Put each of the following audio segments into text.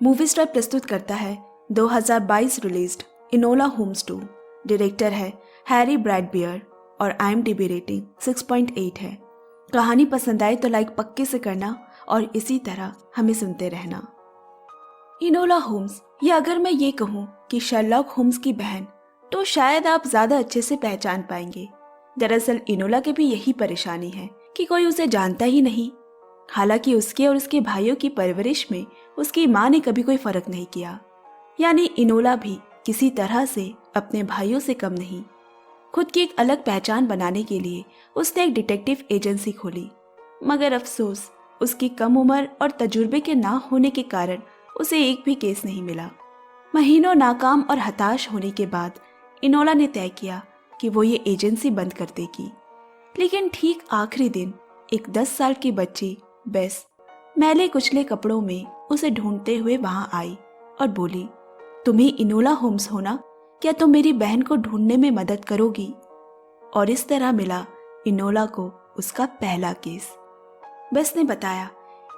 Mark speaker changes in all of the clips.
Speaker 1: Movie star प्रस्तुत करता है 2022 रिलीज्ड इनोला होम्स 2। डायरेक्टर है हैरी ब्रैडबियर और IMDb रेटिंग 6.8 है। कहानी पसंद आए तो लाइक पक्के से करना और इसी तरह हमें सुनते रहना। इनोला होम्स, या अगर मैं ये कहूँ कि शर्लॉक होम्स की बहन, तो शायद आप ज्यादा अच्छे से पहचान पाएंगे। दरअसल इनोला की भी यही परेशानी है कि कोई उसे जानता ही नहीं। हालांकि उसके और उसके भाइयों की परवरिश में उसकी माँ ने कभी कोई फर्क नहीं किया, यानी इनोला भी किसी तरह से अपने भाइयों से कम नहीं। खुद की एक अलग पहचान बनाने के लिए उसने एक डिटेक्टिव एजेंसी खोली, मगर अफसोस उसकी कम उम्र और तजुर्बे के ना होने के कारण उसे एक भी केस नहीं मिला। महीनों नाकाम और हताश होने के बाद इनोला ने तय किया कि वो ये एजेंसी बंद कर देगी। लेकिन ठीक आखिरी दिन एक 10 साल की बच्ची बेस मैले कुचले कपड़ों में उसे ढूंढते हुए वहां आई और बोली, तुम ही इनोला होम्स हो ना? क्या तुम मेरी बहन को ढूंढने में मदद करोगी? और इस तरह मिला इनोला को उसका पहला केस। बेस ने बताया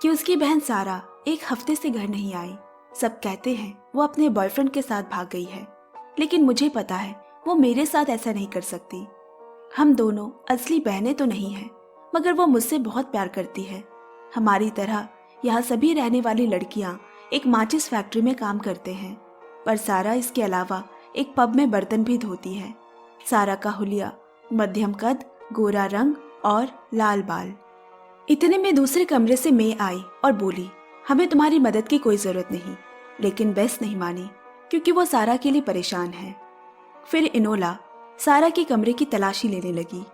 Speaker 1: कि उसकी बहन सारा एक हफ्ते से घर नहीं आई। सब कहते हैं वो अपने बॉयफ्रेंड के साथ भाग गई है, लेकिन मुझे पता है वो मेरे साथ ऐसा नहीं कर सकती। हम दोनों असली बहनें तो नहीं हैं, मगर वो मुझसे बहुत प्यार करती है। हमारी तरह यहाँ सभी रहने वाली लड़कियाँ एक माचिस फैक्ट्री में काम करते हैं, पर सारा इसके अलावा एक पब में बर्तन भी धोती है। सारा का हुलिया मध्यम कद, गोरा रंग और लाल बाल। इतने में दूसरे कमरे से मैं आई और बोली, हमें तुम्हारी मदद की कोई जरूरत नहीं। लेकिन बेस नहीं मानी, क्योंकि वो सारा के लिए परेशान है। फिर इनोला सारा के कमरे की तलाशी लेने लगी।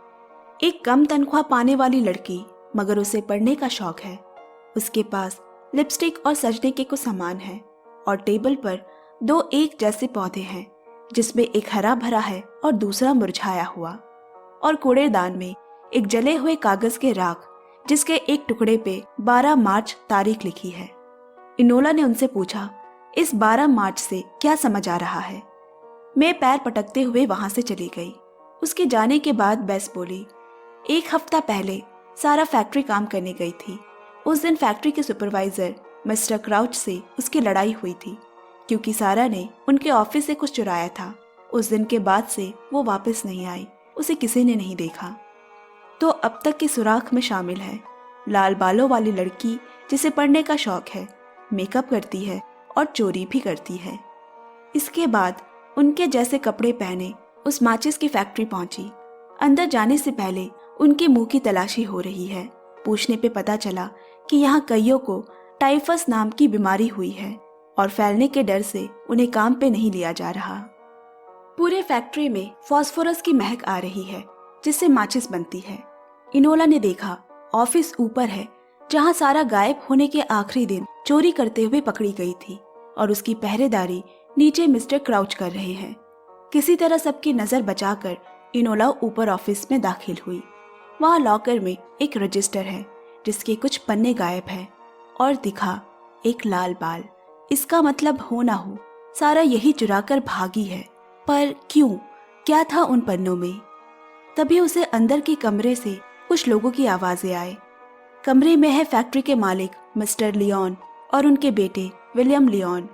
Speaker 1: एक कम तनख्वाह पाने वाली लड़की, मगर उसे पढ़ने का शौक है। उसके पास लिपस्टिक और सजने के कुछ सामान है और टेबल पर 2 एक जैसे पौधे हैं, जिसमें एक हरा भरा है और दूसरा मुरझाया हुआ, और कूड़ेदान में एक जले हुए कागज के राख, जिसके एक टुकड़े पे 12 मार्च तारीख लिखी है। इनोला ने उनसे पूछा, इस 12 मार्च से क्या समझ आ रहा है? मैं पैर पटकते हुए वहां से चली गई। उसके जाने के बाद बेस बोली, 1 हफ्ता पहले सारा फैक्ट्री काम करने गई थी। उस दिन फैक्ट्री के सुपरवाइजर मिस्टर क्राउच से उसकी लड़ाई हुई थी, क्योंकि सारा ने उनके ऑफिस से कुछ चुराया था। उस दिन के बाद से वो वापस नहीं आई, उसे किसी ने नहीं देखा। तो अब तक के सुराख में शामिल है लाल बालों वाली लड़की, जिसे पढ़ने का शौक है, मेकअप करती है और चोरी भी करती है। इसके बाद उनके जैसे कपड़े पहने उस माचिस की फैक्ट्री पहुंची। अंदर जाने से पहले उनके मुंह की तलाशी हो रही है। पूछने पे पता चला कि यहाँ कईयों को टाइफस नाम की बीमारी हुई है और फैलने के डर से उन्हें काम पे नहीं लिया जा रहा। पूरे फैक्ट्री में फास्फोरस की महक आ रही है, जिससे माचिस बनती है। इनोला ने देखा ऑफिस ऊपर है, जहाँ सारा गायब होने के आखिरी दिन चोरी करते हुए पकड़ी गई थी, और उसकी पहरेदारी नीचे मिस्टर क्राउच कर रहे हैं। किसी तरह सबकी नजर बचाकर इनोला ऊपर ऑफिस में दाखिल हुई। वहाँ लॉकर में एक रजिस्टर है, जिसके कुछ पन्ने गायब है, और दिखा एक लाल बाल। इसका मतलब हो ना हो सारा यही चुराकर भागी है, पर क्यों? क्या था उन पन्नों में? तभी उसे अंदर के कमरे से कुछ लोगों की आवाजें आए। कमरे में है फैक्ट्री के मालिक मिस्टर लियोन और उनके बेटे विलियम लियोन।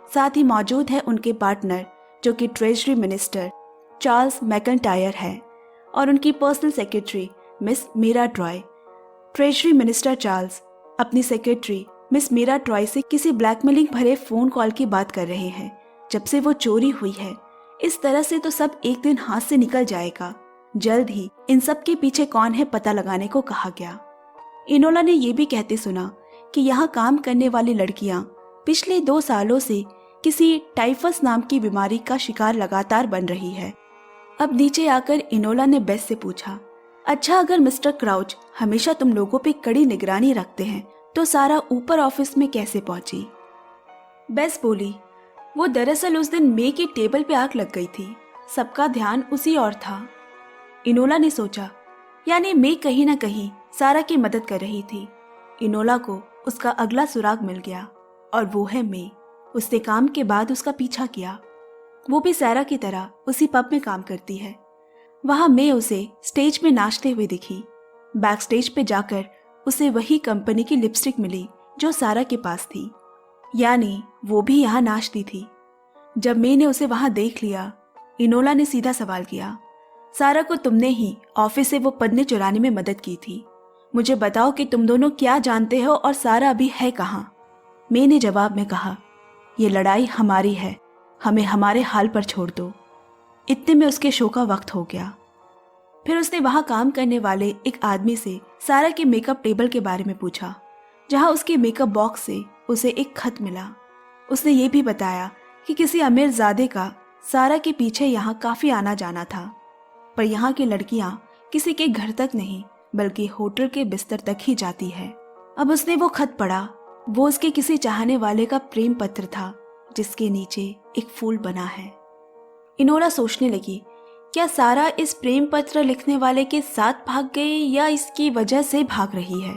Speaker 1: साथ ही मौजूद है उनके पार्टनर, जो कि ट्रेजरी मिनिस्टर चार्ल्स मैकेंटायर है, और उनकी personal secretary miss Mira Troy. Treasury minister Charles अपनी सेक्रेटरी मिस मीरा ट्रॉय से किसी ब्लैकमेलिंग भरे फोन कॉल की बात कर रहे हैं। जब से वो चोरी हुई है, इस तरह से तो सब एक दिन हाथ से निकल जाएगा। जल्द ही इन सब के पीछे कौन है पता लगाने को कहा गया। इनोला ने यह भी कहते सुना कि यहाँ काम करने वाली लड़कियां पिछले 2 सालों से किसी टाइफस नाम की बीमारी का शिकार लगातार बन रही है। अब नीचे आकर इनोला ने बेस से पूछा, अच्छा अगर मिस्टर क्राउच हमेशा तुम लोगों पे कड़ी निगरानी रखते हैं, तो सारा ऊपर ऑफिस में कैसे पहुंची? बेस बोली, वो दरअसल उस दिन मे की टेबल पे आग लग गई थी। सबका ध्यान उसी ओर था। इनोला ने सोचा, यानी मे कहीं ना कहीं सारा की मदद कर रही थी। इनोला को उसका अगला सुराग मिल गया, और वो है मे। उसने काम के बाद उसका पीछा किया। वो भी सारा की तरह उसी पब में काम करती है। वहां मे उसे स्टेज में नाचते हुए दिखी। बैक स्टेज पे जाकर उसे वही कंपनी की लिपस्टिक मिली जो सारा के पास थी। यानी वो भी यहाँ नाचती थी। जब मे ने उसे वहां देख लिया, इनोला ने सीधा सवाल किया, सारा को तुमने ही ऑफिस से वो पन्ने चुराने में मदद की थी। मुझे बताओ कि तुम दोनों क्या जानते हो और सारा अभी है कहाँ? मे ने जवाब में कहा, ये लड़ाई हमारी है, हमें हमारे हाल पर छोड़ दो। इतने में उसके शो का वक्त हो गया। फिर उसने वहां काम करने वाले एक आदमी से सारा के मेकअप टेबल के बारे में पूछा, जहां उसके मेकअप बॉक्स से उसे एक खत मिला। उसने ये भी बताया कि किसी अमीरजादे का सारा के पीछे यहाँ काफी आना जाना था, पर यहाँ की लड़कियां किसी के घर तक नहीं बल्कि होटल के बिस्तर तक ही जाती है। अब उसने वो खत पढ़ा। वो उसके किसी चाहने वाले का प्रेम पत्र था, जिसके नीचे एक फूल बना है। इनोला सोचने लगी, क्या सारा इस प्रेम पत्र लिखने वाले के साथ भाग गई या इसकी वजह से भाग रही है?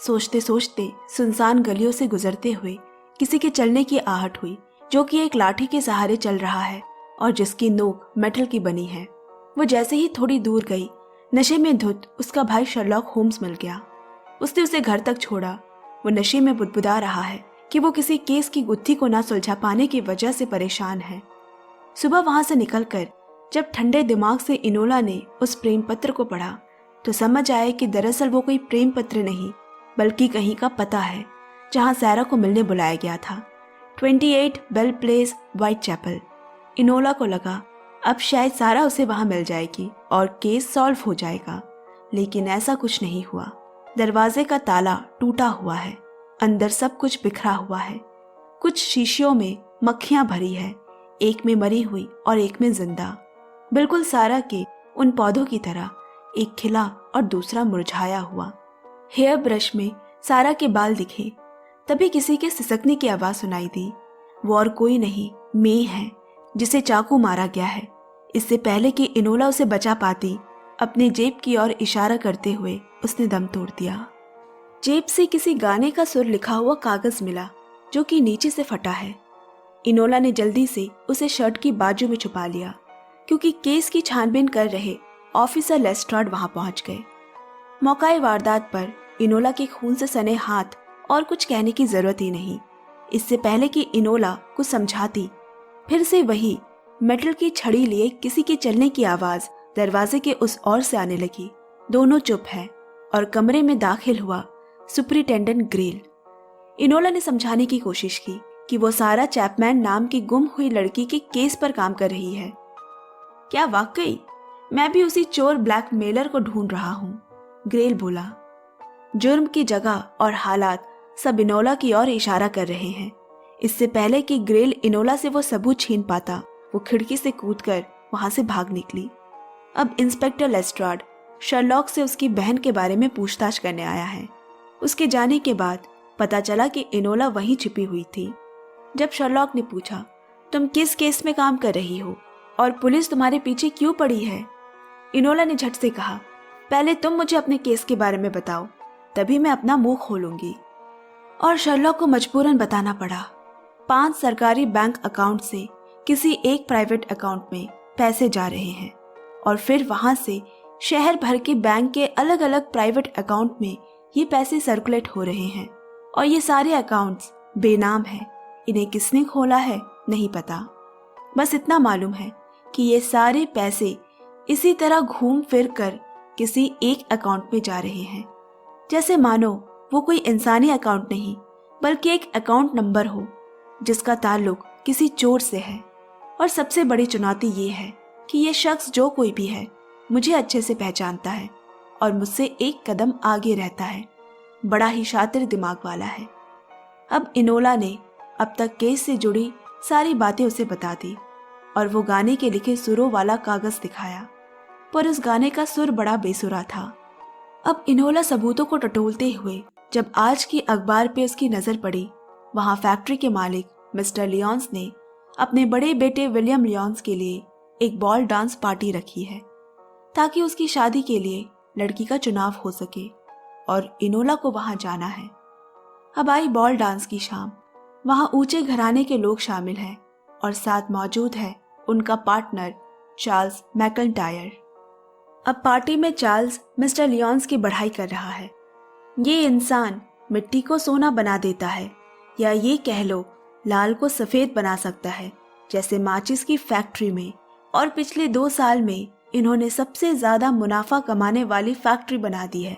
Speaker 1: सोचते सोचते सुनसान गलियों से गुजरते हुए किसी के चलने की आहट हुई, जो कि एक लाठी के सहारे चल रहा है और जिसकी नोक मेटल की बनी है। वो जैसे ही थोड़ी दूर गई, नशे में धुत उसका भाई शर्लॉक होम्स मिल गया। उसने उसे घर तक छोड़ा। वो नशे में बुदबुदा रहा है कि वो किसी केस की गुत्थी को ना सुलझा पाने की वजह से परेशान है। सुबह वहां से निकलकर जब ठंडे दिमाग से इनोला ने उस प्रेम पत्र को पढ़ा, तो समझ आया कि दरअसल वो कोई प्रेम पत्र नहीं बल्कि कहीं का पता है, जहां सारा को मिलने बुलाया गया था। 28 Bell Place, Whitechapel. Enola को लगा अब शायद सारा उसे वहां मिल जाएगी और केस सॉल्व हो जाएगा, लेकिन ऐसा कुछ नहीं हुआ। दरवाजे का ताला टूटा हुआ है, अंदर सब कुछ बिखरा हुआ है। कुछ शीशियों में मक्खियां भरी है, एक में मरी हुई और एक में जिंदा, बिल्कुल सारा के उन पौधों की तरह, एक खिला और दूसरा मुरझाया हुआ। हेयर ब्रश में सारा के बाल दिखे। तभी किसी के सिसकने की आवाज सुनाई दी। वो और कोई नहीं, मे है, जिसे चाकू मारा गया है। इससे पहले कि इनोला उसे बचा पाती, अपने जेब की ओर इशारा करते हुए उसने दम तोड़ दिया। जेब से किसी गाने का सुर लिखा हुआ कागज मिला, जो कि नीचे से फटा है। इनोला ने जल्दी से उसे शर्ट की बाजू में छुपा लिया, क्योंकि केस की छानबीन कर रहे ऑफिसर लेस्ट्राड वहां पहुंच गए। मौकाए वारदात पर इनोला के खून से सने हाथ और कुछ कहने की जरूरत ही नहीं। इससे पहले कि इनोला कुछ समझाती, फिर से वही मेटल की छड़ी लिए किसी के चलने की आवाज दरवाजे के उस ओर से आने लगी। दोनों चुप है और कमरे में दाखिल हुआ सुपरिटेंडेंट ग्रेल। इनोला ने समझाने की कोशिश की कि वो सारा चैपमैन नाम की गुम हुई लड़की के केस पर काम कर रही है। क्या वाकई? मैं भी उसी चोर ब्लैकमेलर को ढूंढ रहा हूँ, ग्रेल बोला। जुर्म की जगह और हालात सब इनोला की ओर इशारा कर रहे हैं। इससे पहले कि ग्रेल इनोला से वो सबूत छीन पाता, वो खिड़की से कूदकर वहां से भाग निकली। अब इंस्पेक्टर लेस्ट्राड शर्लॉक से उसकी बहन के बारे में पूछताछ करने आया है। उसके जाने के बाद पता चला कि इनोला वहीं छिपी हुई थी। जब शर्लॉक ने पूछा, तुम किस केस में काम कर रही हो और पुलिस तुम्हारे पीछे क्यों पड़ी है, इनोला ने झट से कहा, पहले तुम मुझे अपने केस के बारे में बताओ, तभी मैं अपना मुंह खोलूंगी। और शर्लॉक को मजबूरन बताना पड़ा। 5 सरकारी बैंक अकाउंट से किसी एक प्राइवेट अकाउंट में पैसे जा रहे हैं और फिर वहां से शहर भर के बैंक के अलग अलग प्राइवेट अकाउंट में ये पैसे सर्कुलेट हो रहे हैं और ये सारे अकाउंट्स बेनाम हैं। इन्हें किसने खोला है नहीं पता। बस इतना मालूम है कि ये सारे पैसे इसी तरह घूम फिर कर किसी एक अकाउंट में जा रहे हैं, जैसे मानो वो कोई इंसानी अकाउंट नहीं बल्कि एक अकाउंट नंबर हो जिसका ताल्लुक किसी चोर से है। और सबसे बड़ी चुनौती ये है कि ये शख्स जो कोई भी है मुझे अच्छे से पहचानता है और मुझसे एक कदम आगे रहता है। बड़ा ही शातिर दिमाग वाला है। अब इनोला ने अब तक केस से जुड़ी सारी बातें उसे बता दी और वो गाने के लिखे सुरों वाला कागज दिखाया, पर उस गाने का सुर बड़ा बेसुरा था। अब इनोला सबूतों को टटोलते हुए जब आज की अखबार पे उसकी नजर पड़ी, वहां फैक्ट्री के मालिक मिस्टर लियोन्स ने अपने बड़े बेटे विलियम लियोन्स के लिए एक बॉल डांस पार्टी रखी है, ताकि उसकी शादी के लिए लड़की का चुनाव हो सके और इनोला को वहां जाना है। अब आई बॉल डांस की शाम। वहां ऊंचे घराने के लोग शामिल हैं और साथ मौजूद है उनका पार्टनर चार्ल्स मैकइंटायर। अब पार्टी में चार्ल्स मिस्टर लियोन्स की बढ़ाई कर रहा है। ये इंसान मिट्टी को सोना बना देता है, या ये कह लो लाल को सफेद बना सकता है, जैसे माचिस की फैक्ट्री में। और पिछले 2 साल में इन्होंने सबसे ज्यादा मुनाफा कमाने वाली फैक्ट्री बना दी है।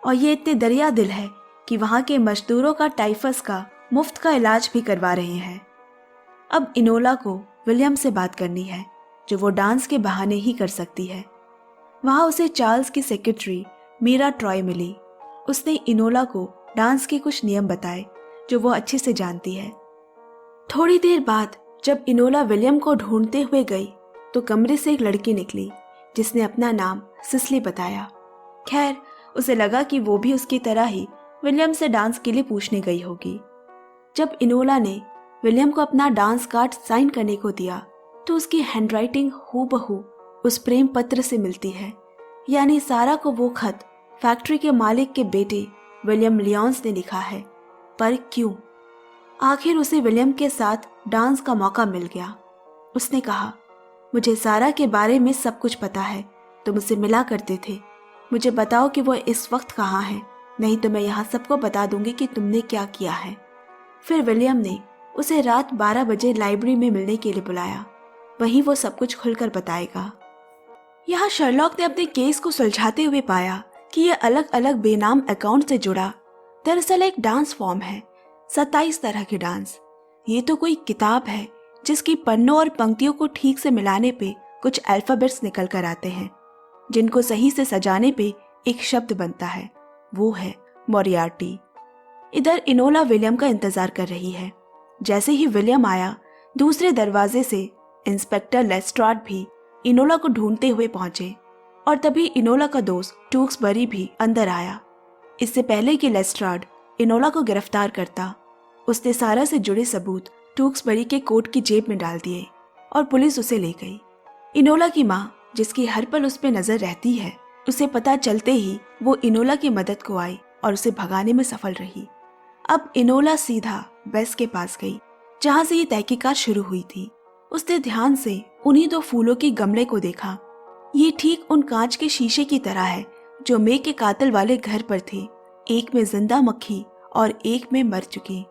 Speaker 1: और ये इतने दरिया दिल है कि वहां के मजदूरों का टाइफस का मुफ्त का इलाज भी करवा रहे हैं। अब इनोला को विलियम से बात करनी है, जो वो डांस के बहाने ही कर सकती है। वहां उसे चार्ल्स की सेक्रेटरी मीरा ट्रॉय मिली। उसने इनोला को डांस के कुछ नियम बताए जो वो अच्छे से जानती है। थोड़ी देर बाद जब इनोला विलियम को ढूंढते हुए गई तो कमरे से एक लड़की निकली जिसने अपना नाम सिसली बताया। खैर, उसे लगा कि वो भी उसकी तरह ही विलियम से डांस के लिए पूछने गई होगी। जब इनोला ने विलियम को अपना डांस कार्ड साइन करने को दिया तो उसकी हैंडराइटिंग हूबहू उस प्रेम पत्र से मिलती है। यानी सारा को वो खत फैक्ट्री के मालिक के बेटे विलियम लियोन्स ने लिखा है। पर क्यों? आखिर उसे विलियम के साथ डांस का मौका मिल गया। उसने कहा, मुझे सारा के बारे में सब कुछ पता है, तुम उसे मिला करते थे। मुझे बताओ कि वो इस वक्त कहाँ है, नहीं तो मैं यहाँ सबको बता दूंगी कि तुमने क्या किया है। फिर विलियम ने उसे रात 12 बजे लाइब्रेरी में मिलने के लिए बुलाया। वहीं वो सब कुछ खुलकर बताएगा। यहाँ शर्लॉक ने अपने केस को सुलझाते हुए पाया कि ये अलग अलग बेनाम अकाउंट से जुड़ा दरअसल एक डांस फॉर्म है, 27 तरह के डांस। ये तो कोई किताब है जिसकी पन्नों और पंक्तियों को ठीक से मिलाने पे कुछ अल्फाबेट्स निकल कर आते हैं, जिनको सही से सजाने पे एक शब्द बनता है, वो है मोरियार्टी। इधर इनोला विलियम का इंतजार कर रही है। जैसे ही विलियम आया, दूसरे दरवाजे से इंस्पेक्टर लेस्ट्राड भी इनोला को ढूंढते हुए पहुंचे और तभी इनोला का दोस्त टूक्सबरी भी अंदर आया। इससे पहले कि लेस्ट्राड इनोला को गिरफ्तार करता, उसने सारा से जुड़े सबूत टूक्सबरी के कोट की जेब में डाल दिए और पुलिस उसे ले गई। इनोला की माँ, जिसकी हर पल उस पर नजर रहती है, उसे पता चलते ही वो इनोला की मदद को आई और उसे भगाने में सफल रही। अब इनोला सीधा बेस के पास गई जहाँ से ये तहकीकात शुरू हुई थी। उसने ध्यान से उन्हीं 2 फूलों के गमले को देखा। ये ठीक उन कांच के शीशे की तरह है जो मे के कातिल वाले घर पर थे, एक में जिंदा मक्खी और एक में मर चुकी।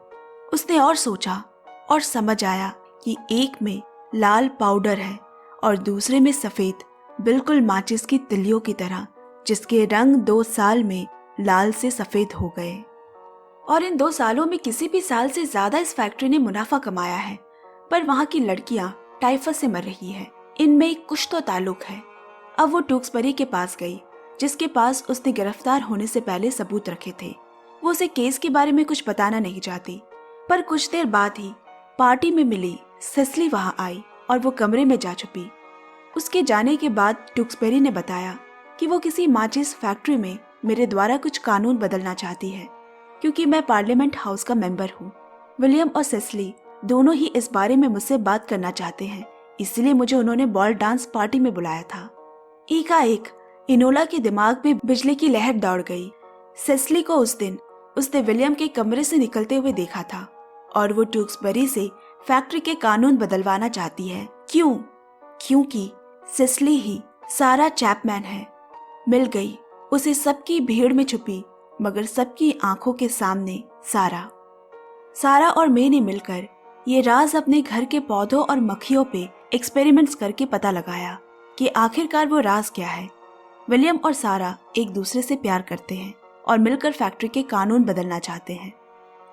Speaker 1: उसने और सोचा और समझ आया कि एक में लाल पाउडर है और दूसरे में सफेद, बिल्कुल माचिस की तिलियों की तरह, जिसके रंग 2 साल में लाल से सफेद हो गए। और इन 2 सालों में किसी भी साल से ज्यादा इस फैक्ट्री ने मुनाफा कमाया है। पर वहां की लड़कियां टाइफस से मर रही है, इनमें कुछ तो ताल्लुक है। अब वो टूक्सबरी के पास गई, जिसके पास उसने गिरफ्तार होने से पहले सबूत रखे थे। वो उसे केस के बारे में कुछ बताना नहीं चाहती। पर कुछ देर बाद ही पार्टी में मिली सिसली वहां आई और वो कमरे में जा छुपी। उसके जाने के बाद टूक्सबरी ने बताया कि वो किसी माचिस फैक्ट्री में मेरे द्वारा कुछ कानून बदलना चाहती है, क्योंकि मैं पार्लियामेंट हाउस का मेंबर हूँ। विलियम और सिसली दोनों ही इस बारे में मुझसे बात करना चाहते हैं, इसलिए मुझे उन्होंने बॉल डांस पार्टी में बुलाया था। एकाएक इनोला के दिमाग में बिजली की लहर दौड़ गई। सिसली को उस दिन उसने विलियम के कमरे से निकलते हुए देखा था और वो टूक्सबरी से फैक्ट्री के कानून बदलवाना चाहती है। क्यों? क्योंकि सिसली ही सारा चैपमैन है। मिल गई उसे सबकी भीड़ में छुपी मगर सबकी आंखों के सामने सारा और मे ने मिलकर ये राज अपने घर के पौधों और मक्खियों पे एक्सपेरिमेंट्स करके पता लगाया कि आखिरकार वो राज क्या है। विलियम और सारा एक दूसरे से प्यार करते हैं और मिलकर फैक्ट्री के कानून बदलना चाहते हैं।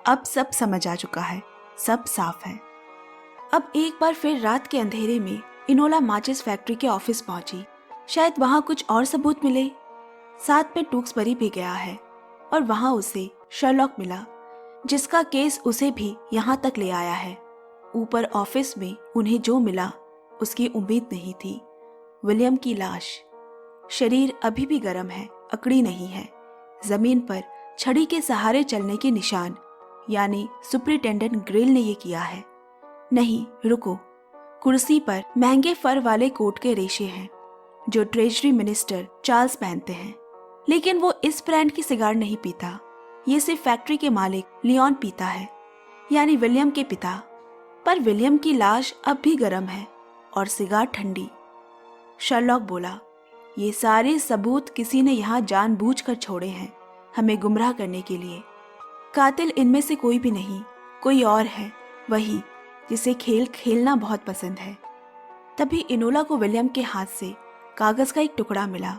Speaker 1: अब सब समझ आ चुका है, सब साफ है। अब एक बार फिर रात के अंधेरे में इनोला माचिस फैक्ट्री के ऑफिस पहुंची। शायद वहां कुछ और सबूत मिले। साथ में टूक्सबरी भी गया है और वहां उसे शर्लॉक मिला, जिसका केस उसे भी यहाँ तक ले आया है। ऊपर ऑफिस में उन्हें जो मिला उसकी उम्मीद नहीं थी। विलियम की लाश, शरीर अभी भी गर्म है, अकड़ी नहीं है। जमीन पर छड़ी के सहारे चलने के निशान, यानी सुपरिटेंडेंट ग्रिल ने ये किया है। नहीं रुको, कुर्सी पर महंगे फर वाले कोट के रेशे हैं जो ट्रेजरी मिनिस्टर चार्ल्स पहनते हैं, लेकिन वो इस ब्रांड की सिगार नहीं पीता। ये सिर्फ फैक्ट्री के मालिक लियोन पीता है, यानी विलियम के पिता। पर विलियम की लाश अब भी गर्म है और सिगार ठंडी। शर्लॉक बोला, ये सारे सबूत किसी ने यहाँ जानबूझकर छोड़े हैं, हमें गुमराह करने के लिए। कातिल इनमें से कोई भी नहीं, कोई और है, वही जिसे खेल खेलना बहुत पसंद है। तभी इनोला को विलियम के हाथ से कागज का एक टुकड़ा मिला,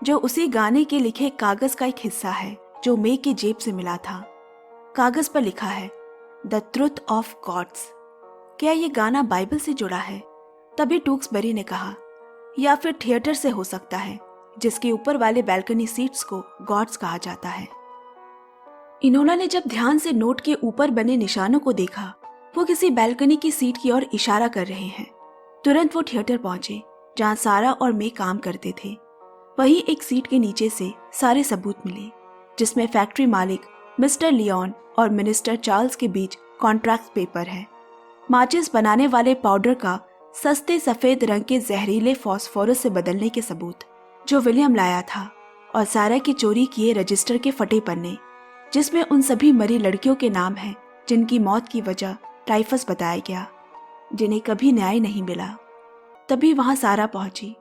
Speaker 1: जो उसी गाने के लिखे कागज का एक हिस्सा है जो मे की जेब से मिला था। कागज पर लिखा है द ट्रुथ ऑफ गॉड्स। क्या ये गाना बाइबल से जुड़ा है? तभी टूक्सबरी ने कहा, या फिर थिएटर से हो सकता है, जिसके ऊपर वाले बैल्कनी सीट्स को गॉड्स कहा जाता है। इनोला ने जब ध्यान से नोट के ऊपर बने निशानों को देखा, वो किसी बैल्कनी की सीट की ओर इशारा कर रहे हैं। तुरंत वो थिएटर पहुंचे जहां सारा और मे काम करते थे। वहीं एक सीट के नीचे से सारे सबूत मिले, जिसमें फैक्ट्री मालिक मिस्टर लियोन और मिनिस्टर चार्ल्स के बीच कॉन्ट्रैक्ट पेपर है, माचिस बनाने वाले पाउडर का सस्ते सफेद रंग के जहरीले फास्फोरस से बदलने के सबूत जो विलियम लाया था, और सारा के चोरी किए रजिस्टर के फटे पन्ने, जिसमें उन सभी मरी लड़कियों के नाम हैं जिनकी मौत की वजह टाइफस बताया गया, जिन्हें कभी न्याय नहीं मिला। तभी वहां सारा पहुंची।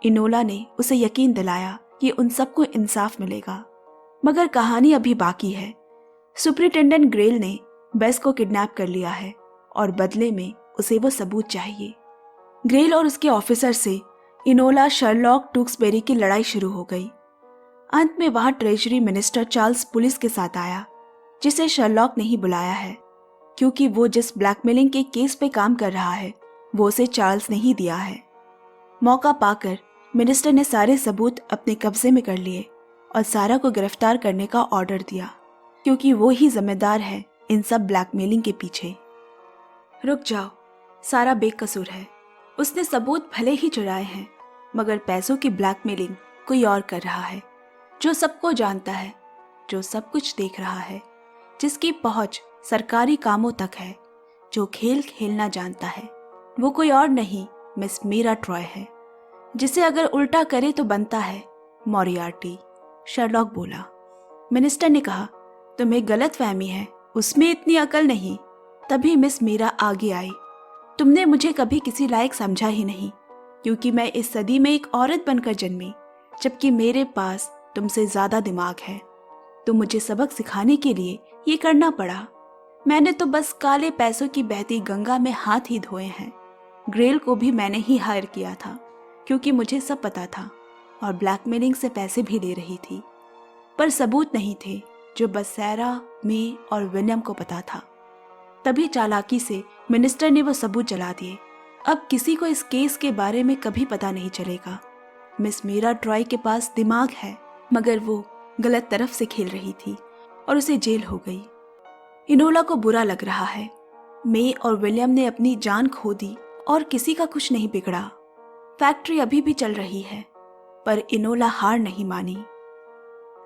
Speaker 1: इनोला ने उसे यकीन दिलाया कि उन सबको इंसाफ मिलेगा, मगर कहानी अभी बाकी है। सुपरिटेंडेंट ग्रेल ने बेस को किडनैप कर लिया है और बदले में उसे वो सबूत चाहिए। ग्रेल और उसके ऑफिसर से इनोला शर्लॉक टूक्सबेरी की लड़ाई शुरू हो गई। अंत में वहां ट्रेजरी मिनिस्टर चार्ल्स पुलिस के साथ आया, जिसे शर्लॉक ने ही बुलाया है, क्योंकि वो जिस ब्लैकमेलिंग के केस पे काम कर रहा है वो उसे चार्ल्स ने ही दिया है। मौका पाकर मिनिस्टर ने सारे सबूत अपने कब्जे में कर लिए और सारा को गिरफ्तार करने का ऑर्डर दिया, क्योंकि वो ही जिम्मेदार है इन सब ब्लैकमेलिंग के पीछे। रुक जाओ, सारा बेकसूर है। उसने सबूत भले ही चुराए हैं, मगर पैसों की ब्लैकमेलिंग कोई और कर रहा है, जो सबको जानता है, जो सब कुछ देख रहा है, जिसकी पहुंच सरकारी कामों तक है, जो खेल खेलना जानता है। वो कोई और नहीं, मिस मीरा ट्रॉय है, जिसे अगर उल्टा करे तो बनता है मोरियार्टी। शर्लॉक बोला। मिनिस्टर ने कहा, तुम्हें गलत फहमी है, उसमें इतनी अकल नहीं। तभी मिस मीरा आगे आई। तुमने मुझे कभी किसी लायक समझा ही नहीं, क्योंकि मैं इस सदी में एक औरत बनकर जन्मी, जबकि मेरे पास तुमसे ज्यादा दिमाग है। तो मुझे सबक सिखाने के लिए ये करना पड़ा। मैंने तो बस काले पैसों की बहती गंगा में हाथ ही धोए हैं। ग्रेल को भी मैंने ही हायर किया था, क्योंकि मुझे सब पता था, और ब्लैकमेलिंग से पैसे भी ले रही थी, पर सबूत नहीं थे जो बस सैरा, मे और विलियम को पता था। तभी चालाकी से मिनिस्टर ने वो सबूत जला दिए। अब किसी को इस केस के बारे में कभी पता नहीं चलेगा। मिस मीरा ट्रॉय के पास दिमाग है, मगर वो गलत तरफ से खेल रही थी और उसे जेल हो गई। इनोला को बुरा लग रहा है। मे और विलियम ने अपनी जान खो दी और किसी का कुछ नहीं बिगड़ा। फैक्ट्री अभी भी चल रही है, पर इनोला हार नहीं मानी।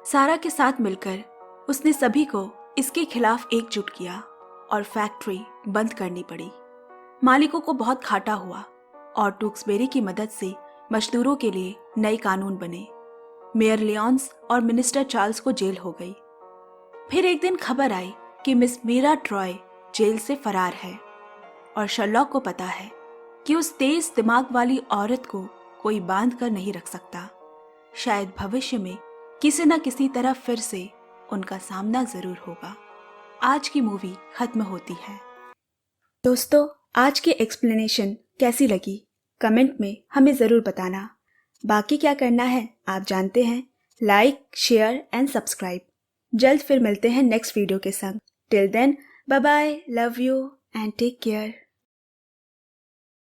Speaker 1: सारा के साथ मिलकर उसने सभी को इसके खिलाफ एकजुट किया और फैक्ट्री बंद करनी पड़ी। मालिकों को बहुत घाटा हुआ और टूक्सबेरी की मदद से मजदूरों के लिए नए कानून बने। मेयर लियोन्स और मिनिस्टर चार्ल्स को जेल हो गई। फिर एक दिन खबर आई कि मिस मीरा ट्रॉय जेल से फरार है, और शर्लॉक को पता है कि उस तेज दिमाग वाली औरत को कोई बांध कर नहीं रख सकता। शायद भविष्य में किसी न किसी तरह फिर से उनका सामना जरूर होगा। आज की मूवी खत्म होती है। दोस्तों, आज की एक्सप्लेनेशन कैसी लगी कमेंट में हमें जरूर बताना। बाकी क्या करना है आप जानते हैं, लाइक, शेयर एंड सब्सक्राइब। जल्द फिर मिलते हैं नेक्स्ट वीडियो के संग। Till then, bye bye, love you and take care.